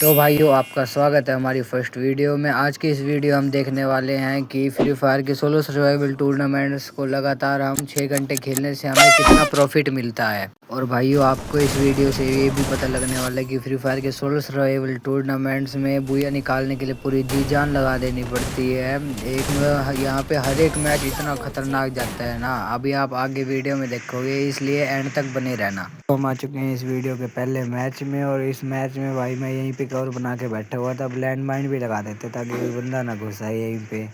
तो भाइयों आपका स्वागत है हमारी फर्स्ट वीडियो में। आज की इस वीडियो हम देखने वाले हैं कि फ्री फायर के सोलो सर्वाइवल टूर्नामेंट्स को लगातार हम 6 घंटे खेलने से हमें कितना प्रॉफिट मिलता है। और भाइयों आपको इस वीडियो से ये भी पता लगने वाला है कि फ्री फायर के सोलो सर्वाइवल टूर्नामेंट्स में बुया निकालने के लिए पूरी जी जान लगा देनी पड़ती है। यहाँ पे हर एक मैच इतना खतरनाक जाता है ना, अभी आप आगे वीडियो में देखोगे, इसलिए एंड तक बने रहना। तो हम आ चुके हैं इस वीडियो के पहले मैच में, और इस मैच में भाई मैं यहीं पे कवर बना के बैठा हुआ था। अब लैंड माइन भी लगा देते ताकि कोई बंदा ना घुसा यहीं पे।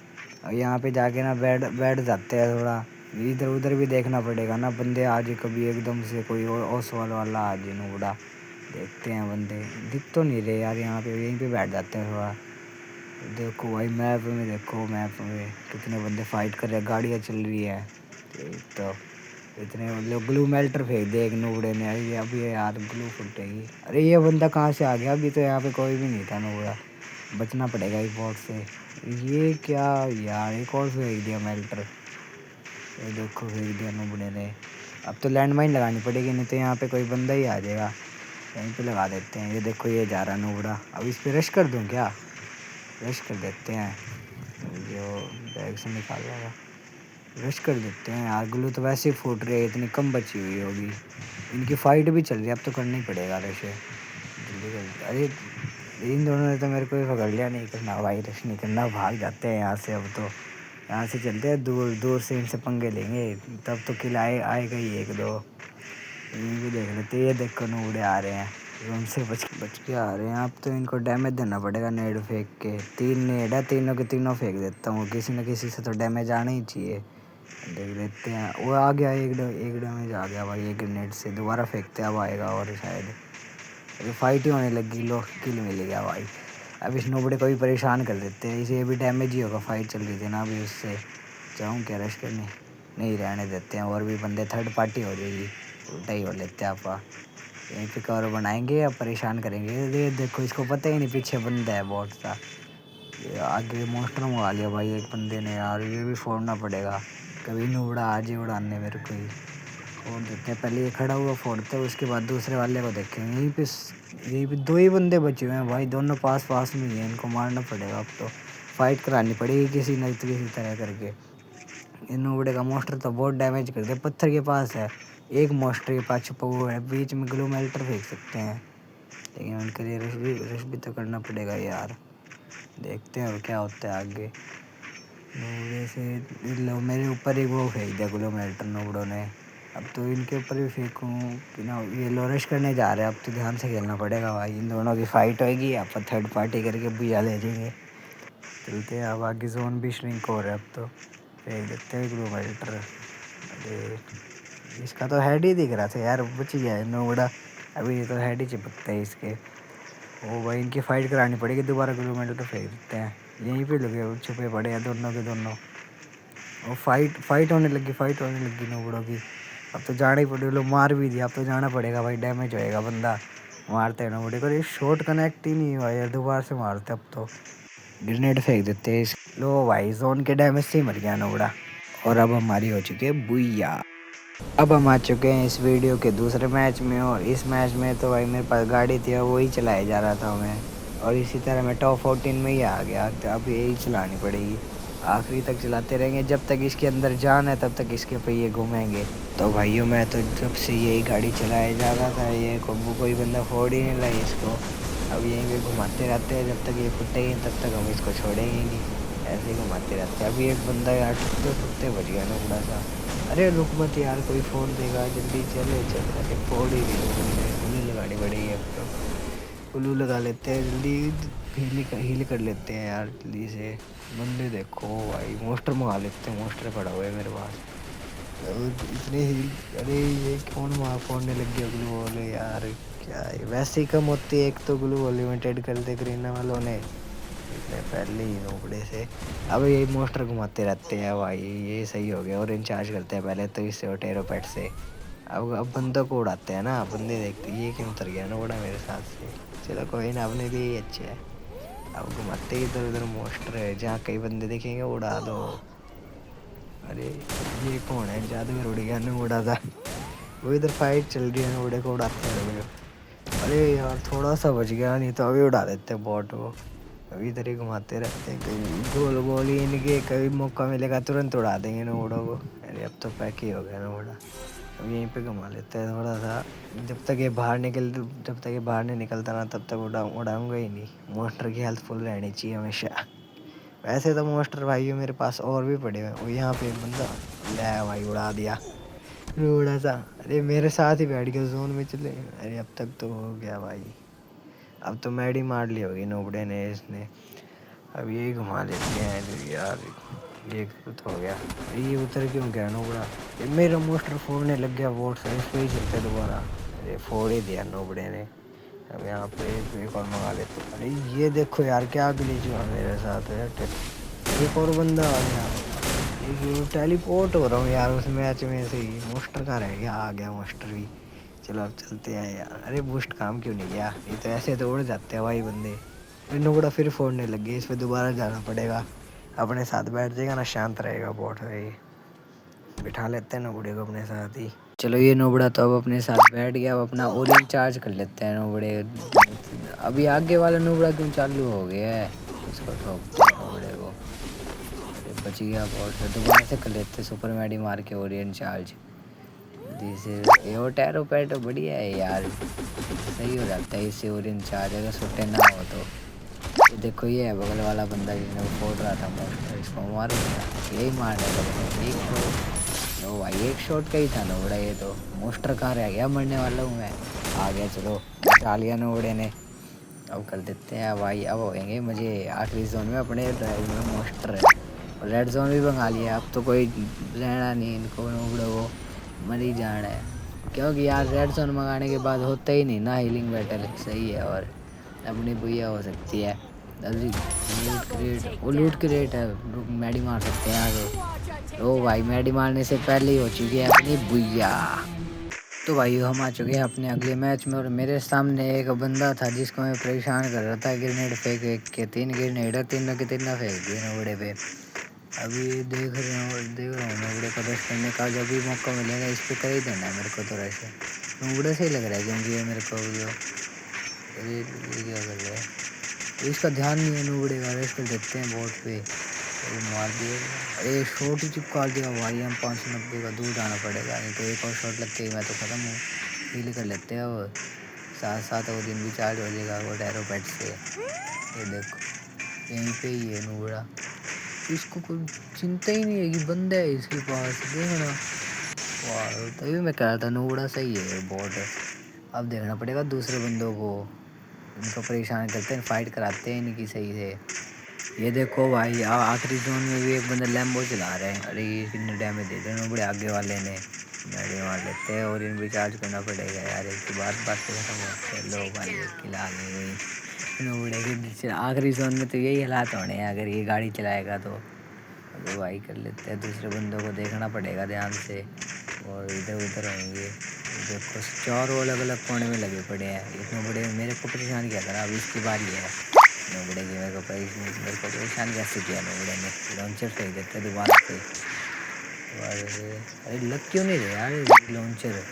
और यहाँ पे जाके ना बैठ जाते हैं, थोड़ा इधर उधर भी देखना पड़ेगा ना। बंदे आज कभी एकदम से कोई ओसवाल वाला आज नूबड़ा देखते हैं, बंदे दिख तो नहीं रहे यार। यहाँ पे यहीं पे बैठ जाते हैं थोड़ा। देखो भाई मैप में, देखो मैप में कितने बंदे फाइट कर रहे हैं, गाड़ियाँ चल रही है। तो इतने लोग ग्लू मेल्टर फेंक दे एक नूबड़े ने। अरे अभी यार ग्लू फुटेगी। अरे ये बंदा कहाँ से आ गया? अभी तो यहाँ पे कोई भी नहीं था नूबड़ा, बचना पड़ेगा इस बॉट से। ये क्या यार, एक और फेंक दिया मेल्टर। ये देखो फेंक दिया नूबड़े ने। अब तो लैंड माइन लगानी पड़ेगी, नहीं तो यहाँ पे कोई बंदा ही आ जाएगा। यहीं पे लगा देते हैं। ये देखो ये जा रहा नूबड़ा, अब इस पर रश कर दूँ क्या? रश कर देते हैं, जो बैग से निकाल रहा रश कर देते हैं यार। ग्लू तो वैसे ही फूट रही है, इतनी कम बची हुई होगी। इनकी फाइट भी चल रही है, अब तो करना ही पड़ेगा रश जल्दी कर। अरे इन दोनों ने तो मेरे को ही पकड़ लिया। नहीं करना भाई, रश नहीं करना, भाग जाते हैं यहाँ से। अब तो यहाँ से चलते हैं, दूर दूर से इनसे पंगे लेंगे, तब तो किल आएगा ही एक दो। ये भी देख लेते। ये देखो नूबड़े आ रहे हैं, उनसे बच के आ रहे हैं। अब तो इनको डैमेज देना पड़ेगा नेड फेंक के। 3 नेड है, तीनों के तीनों फेंक देता हूँ, किसी न किसी से तो डैमेज आना ही चाहिए। देख लेते हैं, वो आ गया, एक डैमेज आ गया भाई। एक ग्रेनेड से दोबारा फेंकते अब आएगा। और शायद अरे फाइट ही होने लगी, लो किल मिल गया भाई। अब इस नोबड़े को भी परेशान कर देते हैं, इसे भी डैमेज ही होगा। फाइट चल रही थी ना अभी, उससे जाऊँ क्या रश करने? नहीं रहने देते हैं, और भी बंदे थर्ड पार्टी हो जाएगी, उल्टा ही हो लेते हैं। आप यहीं पे कवर बनाएंगे या परेशान करेंगे? ये देखो इसको पता ही नहीं पीछे बंदा है बहुत सा। ये आगे मोस्टर मंगा लिया भाई एक बंदे ने यार, ये भी फोड़ना पड़ेगा। कभी नूबड़ा आ जाए उड़ाने मेरे को ही। फोड़ देते हैं, पहले ये खड़ा हुआ फोड़ते हैं, उसके बाद दूसरे वाले को देखेंगे। यहीं पे 2 ही बंदे बचे हुए हैं भाई, दोनों पास पास में ही हैं, इनको मारना पड़ेगा। अब तो फाइट करानी पड़ेगी किसी न किसी तरह करके। ये नूबड़े का मोस्टर तो बहुत डैमेज कर दिया, पत्थर के पास है, एक मोस्टर के पास छुपा हुआ है, बीच में ग्लू मेल्टर फेंक सकते हैं, लेकिन उनके लिए रश भी तो करना पड़ेगा यार। देखते हैं अब क्या होता है आगे। नूबड़े से लो मेरे ऊपर एक वो फेंक दिया ग्लू मेल्टर नूबड़ों ने। अब तो इनके ऊपर भी फेंकूँ कि ना? ये लोरश करने जा रहे हैं, अब तो ध्यान से खेलना पड़ेगा भाई। इन दोनों की फाइट होगी, आप थर्ड पार्टी करके बुझा ले जाएंगे। चलते हैं अब आगे, जोन भी श्रिंक हो रहा है। अब तो फेंक देते हैं ग्लू मेल्टर। अरे इसका तो हेड ही दिख रहा था यार, बच गया है नूबड़ा। अभी ये तो हेड ही चिपकता है इसके। ओ भाई इनकी फाइट करानी पड़ेगी, दोबारा ग्लू मेल्टर फेंक देते हैं। यहीं पे लगे छुपे पड़े हैं दोनों के दोनों। और फाइट होने लगी नूबड़ों की। अब तो जाना ही पड़ेगा, लोग मार भी दिया, अब तो जाना पड़ेगा भाई, डैमेज होएगा बंदा। मारते हैं नूबड़े को, ये शॉट कनेक्ट ही नहीं हुआ यार, दोबारा से मारते। अब तो ग्रेनेड फेंक देते हैं। लो भाई जोन के डैमेज से ही मर गया नूबड़ा। और अब हमारी हो चुकी है बुइया। अब हम आ चुके हैं इस वीडियो के दूसरे मैच में, और इस मैच में तो भाई मेरे पास गाड़ी थी और वही चलाया जा रहा था मैं, और इसी तरह मैं टॉप 14 में ही आ गया। तो अब यही चलानी पड़ेगी, आखिरी तक चलाते रहेंगे, जब तक इसके अंदर जान है तब तक इसके पहिए घूमेंगे। तो भाइयों मैं तो जब से यही गाड़ी चलाया जा रहा था, ये कोई बंदा फोड़ ही नहीं लाई इसको। अब यहीं पे घुमाते रहते हैं, जब तक ये फुटेगी तब तक हम इसको छोड़ेंगे नहीं, ऐसे ही घुमाते रहते हैं। अभी एक बंदा यार टुकते टुकते बच गया ना थोड़ा सा। अरे रुक मत यार, कोई फोड़ देगा, जल्दी चले चले। फोड़ ही नहीं बंदे, उन्हें लगानी पड़ेगी। अब तो उल्लू लगा लेते हैं जल्दी, हील कर लेते हैं यार जल्दी से। बंदे देखो भाई, मोस्टर मंगा लेते हैं, मोस्टर पड़ा हुआ है मेरे पास। इतने हील, अरे ये कौन वहाँ फोड़ने लग गया ग्लू वाले यार? क्या है वैसे ही कम होती है, एक तो ग्लू लिमिटेड कर दे ग्रीना वालों ने इतने पहले ही नोबड़े से। अब यही मोस्टर घुमाते रहते हैं भाई, ये सही हो गया। और इंचार्ज करते हैं पहले तो इससे टेरो पेट से, अब बंदों को उड़ाते हैं ना, बंदे देखते ये क्यों उतर गया नोबड़ा मेरे साथ से। चलो कोई ना, अपने लिए ही अच्छे है। अब घुमाते ही इधर उधर मोस्टर है, जहाँ कई बंदे देखेंगे उड़ा दो। अरे ये कौन है? जादूगर उड़ गया, ने उड़ा था वो। इधर फाइट चल रही है, नोबड़े को उड़ाते हैं। अरे यार थोड़ा सा बच गया, नहीं तो अभी उड़ा देते बॉट वो। अभी इधर ही घुमाते रहते हैं, कहीं गोल गोल ही इनके, कभी मौका मिलेगा तुरंत उड़ा देंगे नोबड़ों को। अरे अब तो पैक ही हो गया नोबड़ा। अब यहीं पे घुमा लेते हैं थोड़ा सा। जब तक ये बाहर नहीं निकलता ना तब तक उड़ाऊंगा ही नहीं। मोस्टर की हेल्थ फुल रहनी चाहिए हमेशा। वैसे तो मोस्टर भाई मेरे पास और भी पड़े हुए हैं। वो यहाँ पे एक बंदा ले भाई उड़ा दिया थोड़ा सा। अरे मेरे साथ ही बैठ गया जोन में चले। अरे अब तक तो हो गया भाई। अब तो मैडी मार ली होगी नोबड़े ने इसने। अब यही घुमा लेते हैं तो यार। ये तो हो गया। ये उतर क्यों गया नोबड़ा? ये मेरा मोस्टर फोड़ने लग गया वोट से, इस पे ही चलते दोबारा। अरे फोड़ ही दिया नोबड़े ने। अब यहाँ पे एक और मंगा लेते। अरे ये देखो यार क्या ग्लिच हुआ मेरे साथ है। एक और बंदा आ गया। टेलीपोर्ट हो रहा हूँ यार उस मैच में से ही। मोस्टर का रह गया, आ गया मोस्टर भी। चलो अब चलते हैं यार। अरे बूस्ट काम क्यों नहीं किया? ये तो ऐसे तो उड़ जाते हैं भाई बंदे। नुकड़ा फिर फोड़ने लग गई। इस पर दोबारा जाना पड़ेगा। अपने साथ बैठ जाएगा ना, शांत रहेगा बॉट है ये। बिठा लेते हैं नोबड़े को अपने साथ ही। चलो ये नोबड़ा तो अब अपने साथ बैठ गया। अब अपना ओरियन चार्ज कर लेते हैं नोबड़े। अभी आगे वाला नोबड़ा क्यों चालू हो गया है? इसको ठोकते हैं नोबड़े को। बच गया बॉट से। दोबारा से कर लेते सुपर मैडी मार के ओरियन चार्ज। जैसे वो टैरो पैटो बढ़िया है यार, सही हो जाता है इससे ओरियन चार्ज अगर सुट्टे ना हो तो। ये देखो ये है बगल वाला बंदा जिसने वो फोड़ रहा था मोस्टर, इसको मारूंगा। यही मारने लगा एक शॉट। लो भाई एक शॉट का ही था नोबड़ा ये तो। मोस्टर कहाँ रह गया? मरने वाला हूँ मैं। आ गया, चलो बचा लिया नोबड़े ने। अब कर देते हैं भाई। अब होएंगे मुझे आखिरी जोन में अपने ड्राइव में मोस्टर है। और रेड जोन भी मंगा लिया। अब तो कोई रहना नहीं इनको नोबड़े को, मर ही जाना है। क्योंकि यार रेड जोन मंगाने के बाद होता ही नहीं ना हीलिंग बैटल, सही है। और अपनी बुया हो सकती है। लूट क्रेट, वो लूट क्रेट है, मैडी मार सकते हैं आगे। ओ भाई मैडी मारने से पहले ही हो चुकी है अपनी बुया। तो भाई हम आ चुके हैं अपने अगले मैच में। और मेरे सामने एक बंदा था जिसको मैं परेशान कर रहा था ग्रेनेड फेंक फेंक के। 3 ग्रेनेड है, तीनों के तीनों फेंक दिए नोबड़े पे। अभी देख रहा हूँ नोबड़े का रश करने का। जब भी मौका मिलेगा इस पर कर ही देना है मेरे को तो रश। नोबड़े से ही लग रहा है क्योंकि ये मेरे को जो ये क्या कर रहा है। तो इसका ध्यान नहीं है नोबड़े का। रश कर देते हैं बोट पे। तो मार दिए। अरे शॉट ही चिपका दिया भाई। हम 590 का दूर जाना पड़ेगा, नहीं तो एक और शॉट लगते ही मैं तो ख़त्म हूँ। हील कर लेते हैं और साथ साथ वो दिन भी चार्ज हो जाएगा वो टैरोपेट से। ये देखो यहीं पे ही है नोबड़ा। इसको कोई चिंता ही नहीं है कि बंदा है इसके पास, देखना। वाह तभी मैं कह रहा था नोबड़ा सही है बॉट। अब देखना पड़ेगा दूसरे बंदों को, इनको परेशान करते हैं, फाइट कराते हैं इनकी सही से। ये देखो भाई आखिरी जोन में भी एक बंदा लैम्बो चला रहे हैं। अरे ये कितने डैमेज दे रहे हैं बड़े आगे वाले ने। गाड़ी मार लेते हैं और इन भी चार्ज करना पड़ेगा यार। एक तो बात बात पे खत्म होते हैं। लो भाई एक किला आ गई नोबड़े के। आखिरी जोन में तो यही हालात होने हैं अगर ये गाड़ी चलाएगा तो। अभी भाई कर लेते हैं, दूसरे बंदों को देखना पड़ेगा ध्यान से। और इधर उधर होंगे देखो, 4 अलग अलग कोने में लगे पड़े हैं। इस नोबड़े मेरे को परेशान किया था ना, अभी इसकी बारी है नोबड़े की। मेरे को परेशान कैसे किया नोबड़े ने। लॉन्चर फेंक देते दोबारा से। अरे लग क्यों नहीं रहे यार लॉन्चर?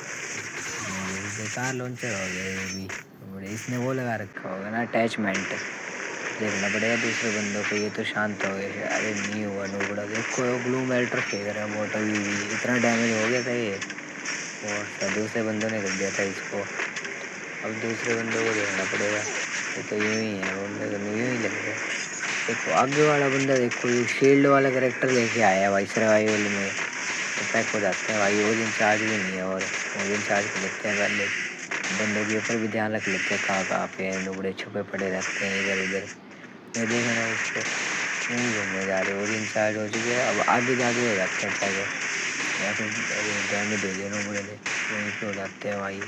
बेकार लॉन्चर हो गया ये भी नोबड़े। इसने वो लगा रखा होगा ना अटैचमेंट। देखना पड़ेगा दूसरे बंदों को। ये तो शांत हो गया। अरे नहीं हुआ नोबड़ा। देखो ग्लू मेल्टर फेंक रहा है बॉटल भी। इतना डैमेज हो गया था ये। और दूसरे बंदों ने कर दिया था इसको। अब दूसरे बंदों को देखना पड़ेगा। ये तो यूँ ही है, बंदे तो यूँ ही लग रहा है। देखो आगे वाला बंदा, देखो ये शील्ड वाला करेक्टर लेके आया है भाई सर्वाइवल में। तो पैक हो जाते हैं भाई। ओरियन चार्ज भी नहीं है और ओरियन चार्ज कर लेते हैं पहले। बंदों के ऊपर भी ध्यान रख लेते हैं कहाँ कहाँ पे नोबड़े छुपे पड़े रहते हैं इधर उधर। ये देखना इसको नहीं घूमने जा रहे। ओरियन चार्ज हो चुके हैं, अब आगे जाके हो जाते हैं पैक। या फिर डैमेज दे दिया नोबड़े ने, वहीं पे हो जाते हैं भाई।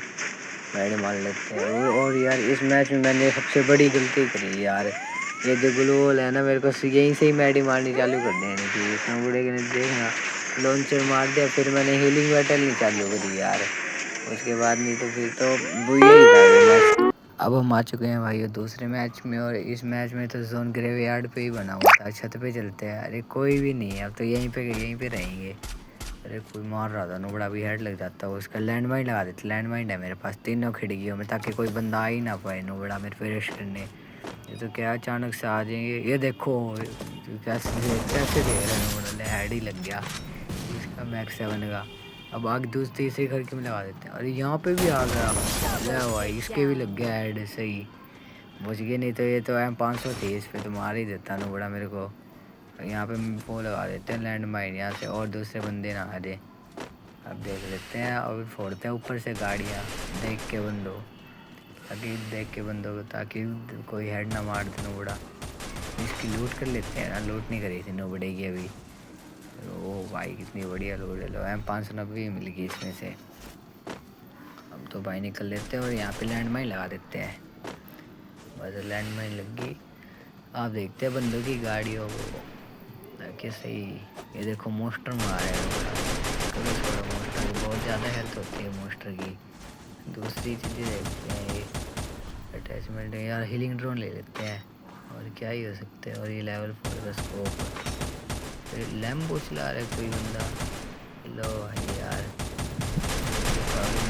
मैड मार लेते हैं। और यार इस मैच में मैंने सबसे बड़ी गलती करी यार। ये जो ग्लोल है ना, मेरे को यहीं से ही मैडी मारनी चालू कर देनी थी। इस नोबड़े ने देखना लॉन्चर मार दिया, फिर मैंने हीलिंग बैटल नहीं चालू करी यार। उसके बाद नहीं तो फिर तो बुरा ही था ये मैच। अब हम आ चुके हैं भाई दूसरे मैच में। और इस मैच में तो जोन ग्रेवयार्ड पे ही बना हुआ था। छत पे चलते हैं। अरे कोई भी नहीं है अब तो, यहीं पे रहेंगे। अरे कोई मार रहा था, नुबड़ा भी हेड लग जाता है उसका। लैंड माइन लगा देते, लैंड माइन है मेरे पास तीनों खिड़कियों में, ताकि कोई बंदा आ ही ना पाए नुबड़ा मेरे पे रश करने। ये तो क्या अचानक से आ जाएंगे। ये देखो कैसे कैसे दे रहे हैं नुबड़ा, ले हेड ही लग गया इसका मैक्स 7 का। अब आगे दूसरी तीसरी खिड़की में लगा देते हैं। अरे यहाँ पे भी आ गया, ले भाई इसके भी लग गया हेड, सही बच गए। नहीं तो ये तो M500 थी, इस पे तो मार ही देता नुबड़ा मेरे को। यहाँ पे वो लगा देते हैं लैंड माइन यहाँ से, और दूसरे बंदे ना आ जाए। अब देख लेते हैं और फोड़ते हैं ऊपर से गाड़ियाँ, देख के बंदो, ताकि देख के बंदो को, ताकि कोई हेड ना मार दे नुबड़ा। इसकी लूट कर लेते हैं ना, लूट नहीं करी थी नुबड़े की अभी। ओ भाई कितनी बढ़िया लूट है, लो M590 मिल गई इसमें से। अब तो भाई निकल लेते हैं और यहाँ पे लैंड माइन लगा देते हैं। बस लैंड माइन लग गई। आप देखते हैं बंदों की गाड़ियों को, ताकि सही। ये देखो मोस्टर मार है, करो छोड़ो मोस्टर की बहुत ज़्यादा हेल्थ होती है मोस्टर की। दूसरी चीज़ें देखते हैं, ये अटैचमेंट है यार, हीलिंग ड्रोन ले लेते हैं और क्या ही हो सकते हैं। और ये लेवल 4 का स्कोप, फिर लैम्बो चला रहा है कोई बंदा। लो भाई यार,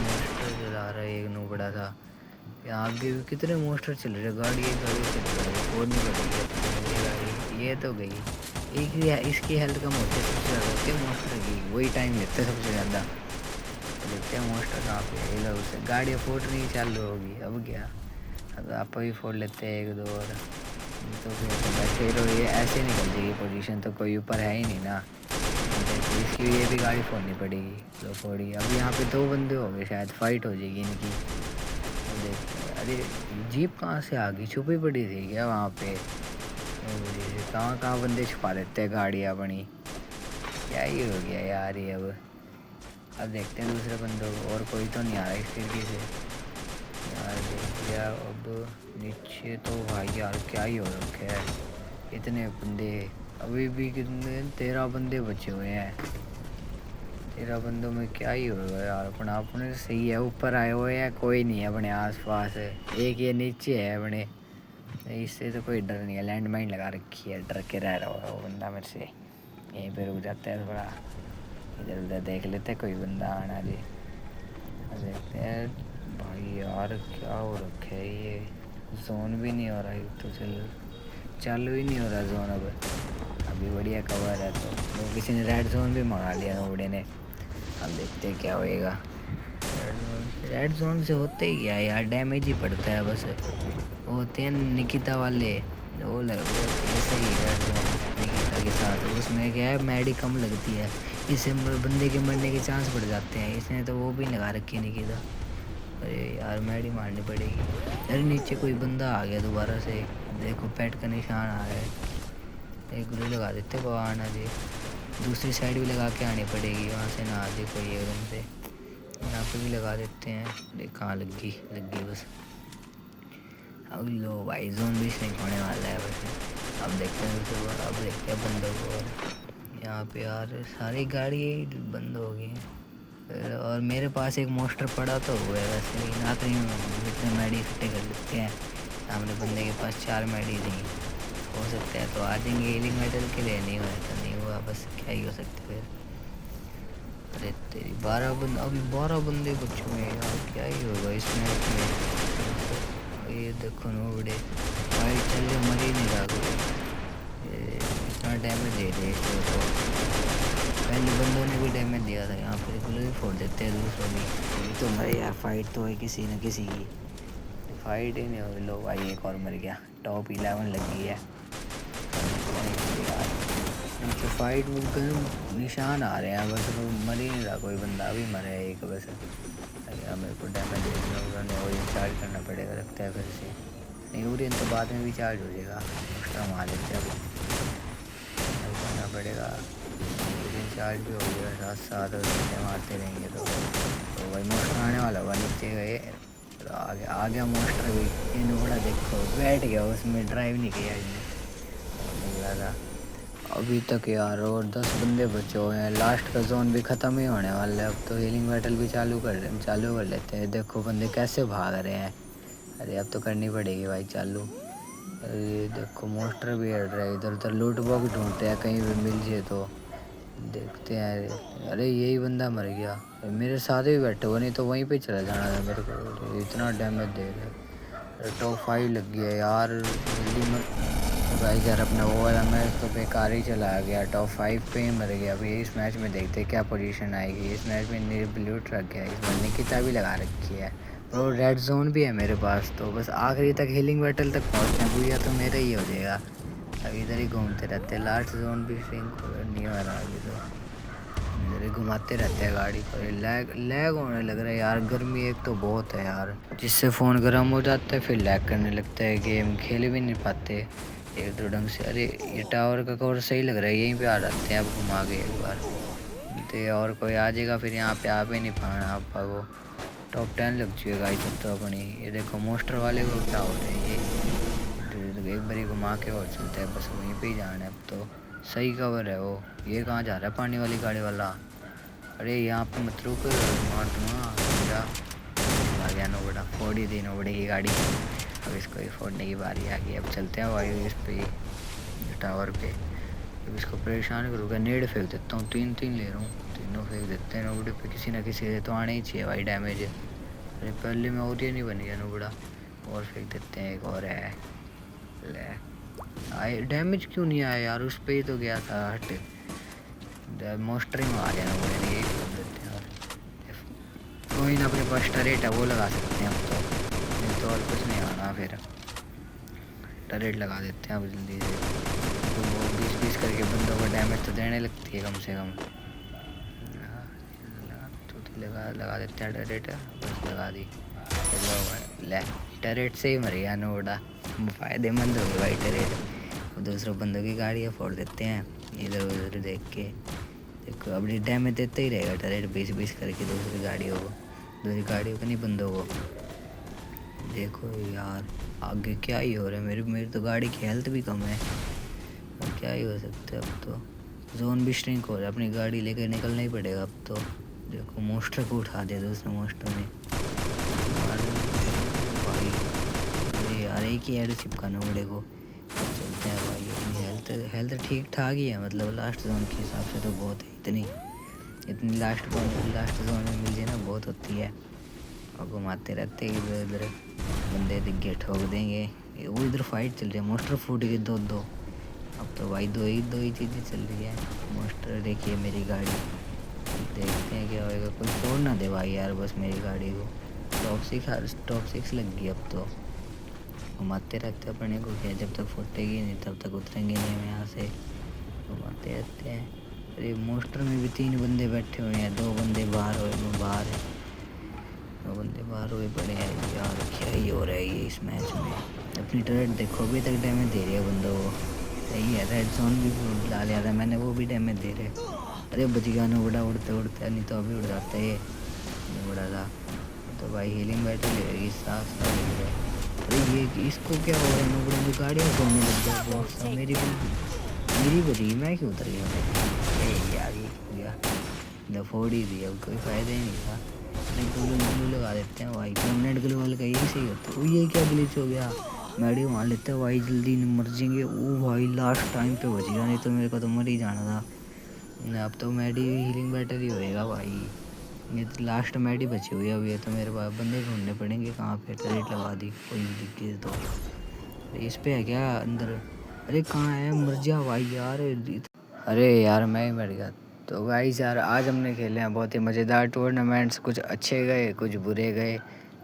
मोस्टर चला रहा है एक नुबड़ा था। यहाँ आगे भी कितने मोस्टर चल रहे, गाड़ी एक गाड़ी चल रही है और नहीं बढ़ेगी ये गाड़ी। ये तो गई एक ही है, इसकी हेल्थ कम होती है सबसे ज़्यादा होती है मोस्टर की, वही टाइम लेते हैं सबसे ज़्यादा। देखते हैं मोस्टर कहाँ पे है। लोग से गाड़ी फोड़ नहीं चालू होगी, अब क्या, अब आप भी फोड़ लेते हैं एक दो और, तो फिर तो बैठे रहो। ये ऐसे निकल जाएगी पोजीशन, तो कोई ऊपर है ही नहीं ना, तो इसकी ये भी गाड़ी फोड़नी पड़ेगी। तो फोड़ी, अब यहाँ पे 2 बंदे हो गए, शायद फाइट हो जाएगी इनकी। तो देखते हैं। अरे जीप कहाँ से आ गई, छुपी पड़ी थी क्या वहाँ पे? कहाँ कहाँ बंदे छुपा देते हैं गाड़ियाँ अपनी, क्या ही हो गया यार ये। अब देखते हैं दूसरे बंदों को, और कोई तो नहीं आ रहा इस खिड़की से यार। देख लिया अब नीचे तो भाई यार क्या ही हो रखा है, इतने बंदे। अभी भी कितने 13 बंदे बचे हुए हैं। 13 बंदों में क्या ही होगा यार, अपने सही है। ऊपर आए हुए हैं, कोई नहीं है अपने आसपास, एक ये नीचे है अपने, इससे तो कोई डर नहीं है। लैंड माइन लगा रखी है, डर के रह रहा होगा वो बंदा मेरे से। यहीं पे रुक जाता है थोड़ा, इधर उधर देख लेते हैं कोई बंदा आना जी। देखते हैं भाई यार क्या हो रखा है ये, जोन भी नहीं हो रहा है, तो चालू ही नहीं हो रहा जोन। अब अभी बढ़िया कवर है, तो किसी ने रेड जोन भी मंगा लिया नोबड़े ने। अब देखते हैं क्या होएगा। रेड जोन से होते ही क्या यार, डैमेज ही पड़ता है बस। वो होते हैं निकिता वाले, वो ऐसे ही रेड जोन निकिता के साथ, उसमें क्या है मैडी कम लगती है, इससे बंदे के मरने के चांस बढ़ जाते हैं। इसने तो वो भी लगा रखी है निकिता। अरे यार मैडी मारनी पड़ेगी। अरे नीचे कोई बंदा आ गया दोबारा से, देखो पेट का निशान आ रहा है। एक गोली लगा देते वहाँ आना जी, दूसरी साइड भी लगा के आनी पड़ेगी, वहाँ से ना आ जाए कोई एकदम से। यहाँ पे भी लगा देते हैं, देख कहाँ लग गई बस। अब लो भाई जोन भी नहीं होने वाला है बस। अब देखते हैं दूसरे, अब देखते हैं बंदों को। यहाँ पे यार सारी गाड़ी बंद हो गई हैं, और मेरे पास एक मोस्टर पड़ा तो हुआ है वैसे, लेकिन आखिरी में जितने मैडी इकट्ठे कर लेते हैं। सामने बंदे के पास 4 मैडी थी, हो सकता है तो आ जाएंगे हीलिंग मेडल के लिए। नहीं हुआ तो नहीं हुआ, बस क्या ही हो सकता फिर। अरे तेरी 12 बंदे, अभी 12 बंदे बचे हुए हैं यार, क्या ही होगा इसमें। ये देखो नो बड़े भाई चल रहे, मर ही नहीं रहा कोई, इतना डैमेज दे रहे इसको। तो पहले बंदों ने भी डैमेज दिया था, यहाँ पर गुलो भी फोड़ देते हैं दूसरों की। तो मरे यार, फाइट तो है किसी न किसी की, फाइट ही नहीं हो। लो भाई एक और मर गया, टॉप 11 लगी है तो फाइट में निशान आ रहे हैं बस, मर ही नहीं रहा कोई बंदा। अभी मरा है एक बस। मेरे को डैमेज देखना होगा, ओरियन चार्ज करना पड़ेगा लगता है फिर से। नहीं ओरियन तो बाद में भी चार्ज हो जाएगा, उसका मार लेते हैं अब करना पड़ेगा। ओरियन चार्ज भी हो जाएगा साथ साथ, और मारते रहेंगे तो भाई मोस्टर आने वाला होगा। नीचे गए तो आ गया मोस्टर भी। इन बड़ा देखो बैठ गया उसमें, ड्राइव नहीं किया इसने था अभी तक यार। और 10 बंदे बचे हुए हैं, लास्ट का जोन भी ख़त्म ही होने वाला है। अब तो हीलिंग बैटल भी चालू कर लेते हैं। देखो बंदे कैसे भाग रहे हैं। अरे अब तो करनी पड़ेगी भाई चालू। अरे देखो मोस्टर भी हट रहा है, इधर उधर लूट बॉक्स ढूंढते हैं कहीं भी मिल जाए तो। देखते हैं। अरे यही बंदा मर गया, मेरे साथ भी बैठे हुआ, नहीं तो वहीं पे चला जाना था मेरे को। अरे इतना डैमेज दे रहे। टॉप 5 लग गया यार, जल्दी मत। भाई यार अपना वो वाला मैच तो बेकार ही चला गया, टॉप 5 पे ही मर गया। अभी इस मैच में देखते क्या पोजीशन आएगी। इस मैच में निर्ब्ल्यूट रख गया, इस बार निकिता भी लगा रखी है और रेड जोन भी है मेरे पास। तो बस आखिरी तक हीलिंग बैटल तक पहुँचते हैं, भूया तो मेरा ही हो जाएगा। अब इधर ही घूमते रहते हैं, लास्ट जोन भी सिंक नहीं हो रहा अभी तो। इधर ही घुमाते रहते हैं गाड़ी को। लैग लैग होने लग रहा है यार, गर्मी एक तो बहुत है यार, जिससे फ़ोन गर्म हो जाता है, फिर लैग करने लगता है, गेम खेल भी नहीं पाते एक दो ढंग से। अरे ये टावर का कवर सही लग रहा है, यहीं पे आ जाते हैं अब घुमा के एक बार। तो और कोई आ जाएगा फिर यहाँ पे आ भी नहीं पाना आपा को। टॉप 10 लग चुकी है गाइस अब तो अपनी। ये देखो मोस्टर वाले को क्या हो रहा है ये, तो एक बारी घुमा के और चलते हैं, बस वहीं पे ही जाना है अब तो। सही कवर है वो। ये कहाँ जा रहा है पानी वाली गाड़ी वाला। अरे यहाँ पे मत रुक, मार दूँगा जा। आ गया नोबड़ा, फोड़ ही दी नोबड़े की गाड़ी। अब इसको ही फोड़ने की बारी आ गई। अब चलते हैं वायु इस पे टावर पे। अब इसको परेशान करूँगा, नेड फेंक देता हूँ, 3-3 ले रहा हूँ, तीनों फेंक देते हैं नोबड़े पे। किसी ना किसी से तो आने ही चाहिए भाई डैमेज। अरे पहले में और ये नहीं बन गया नोबड़ा, और फेंक देते हैं। एक और है, ले आए। डैमेज क्यों नहीं आया यार, उस पर ही तो गया था। हट, मोस्टरिंग आ गया नोबड़े ने, यही फेंक देते हैं। और कोई ना, अपने पास टरेट है वो लगा सकते हैं हम तो, नहीं तो और कुछ नहीं आना। फिर टरेट लगा देते हैं अब जल्दी से। तो वो 20-20 करके बंदों को डैमेज तो देने लगती है कम से कम। तो लगा देते हैं टरेट, बस लगा दी। ले टरेट से ही मर गया नोड़ा, फ़ायदेमंद हो गई भाई टरेट। दूसरों बंदों की गाड़ियाँ फोड़ देते हैं इधर उधर देख के। देखो अब डैमेज देते ही रहेगा टरेट 20-20 करके दूसरी गाड़ियों को नहीं, बंदों को। देखो यार आगे क्या ही हो रहा है, मेरी तो गाड़ी की हेल्थ भी कम है, अब क्या ही हो सकता है। अब तो जोन भी श्रिंक हो रहा है, अपनी गाड़ी लेकर निकलना ही पड़ेगा अब तो। देखो मोस्टर को उठा दिया दूसरे मोस्टर ने भाई। अरे यार एक ही हेड चिपकाना मुड़े को। चलते हैं भाई, अपनी हेल्थ ठीक ठाक ही है, मतलब लास्ट जोन के हिसाब से तो बहुत है। इतनी लास्ट जोन में मिल जाए ना बहुत होती है। और घुमाते रहते हैं इधर उधर, बंदे दिख गए ठोक देंगे। वो इधर फाइट चल रही है, मोस्टर फूट गए दो। अब तो भाई दो ही चीज़ें चल रही है। मोस्टर देखिए मेरी गाड़ी, देखते हैं क्या होएगा। कोई फोड़ ना दे भाई यार बस मेरी गाड़ी को। टॉप 6 लग गई अब तो। घुमाते रहते हैं अपने को, क्या जब तक फूटेगी नहीं तब तक उतरेंगे नहीं हम यहाँ से। घुमाते रहते हैं। अरे मोस्टर में भी 3 बंदे बैठे हुए हैं, 2 बंदे बाहर हुए, मैं बाहर है, 2 बंदे बाहर हुए पड़े हैं यार। क्या ही हो रहा है ये इस मैच में। अपनी टर्रेट देखो अभी तक डैमेज दे रही है बंदों को। सही है, रेड जोन भी ला लिया था मैंने, वो भी डैमेज दे रहे। अरे बच गया ना बड़ा, उड़ते उड़ते, नहीं तो अभी उड़ जाता है ये बड़ा था। तो भाई हीलिंग बैटल लगेगी, साफ साफ दिख रहा है। अरे ये इसको क्या हो रहा है, नुबड़े में गाड़ियाँ तोड़ने लग गया बहुत सा। मेरी बची, मैं क्यों उतर गया। अरे यार ये हो गया, फोड़ ही दिया, कोई फ़ायदा ही नहीं था। ग्लू लगा देते हैं भाई, परमानेंट ग्लू वाले का यही सही होता है। वो ये क्या ग्लिच हो गया, मैडी मार लेते हैं भाई, जल्दी मर जाएंगे। वो भाई लास्ट टाइम पे बच गया, नहीं तो मेरे को तो मर ही जाना था। अब तो मैडी हीलिंग बैटर ही होएगा भाई, ये तो लास्ट मैडी बची हुई है। अब ये तो मेरे पास बंदे ढूंढने पड़ेंगे, कहाँ पे टरेट लगा दी कोई दिख गई तो। इस पे है क्या अंदर, अरे कहाँ है, मर जा भाई यार। अरे यार मैं ही मर गया। तो गाइस यार आज हमने खेले हैं बहुत ही मज़ेदार टूर्नामेंट्स, कुछ अच्छे गए कुछ बुरे गए,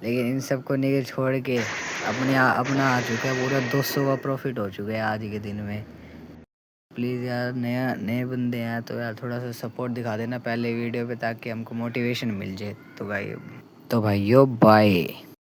लेकिन इन सब को नहीं छोड़ के अपना आ चुका है पूरा 200 का प्रॉफिट हो चुका है आज के दिन में। प्लीज़ यार नए बंदे हैं तो यार थोड़ा सा सपोर्ट दिखा देना पहले वीडियो पे, ताकि हमको मोटिवेशन मिल जाए। तो भाई यो बाय।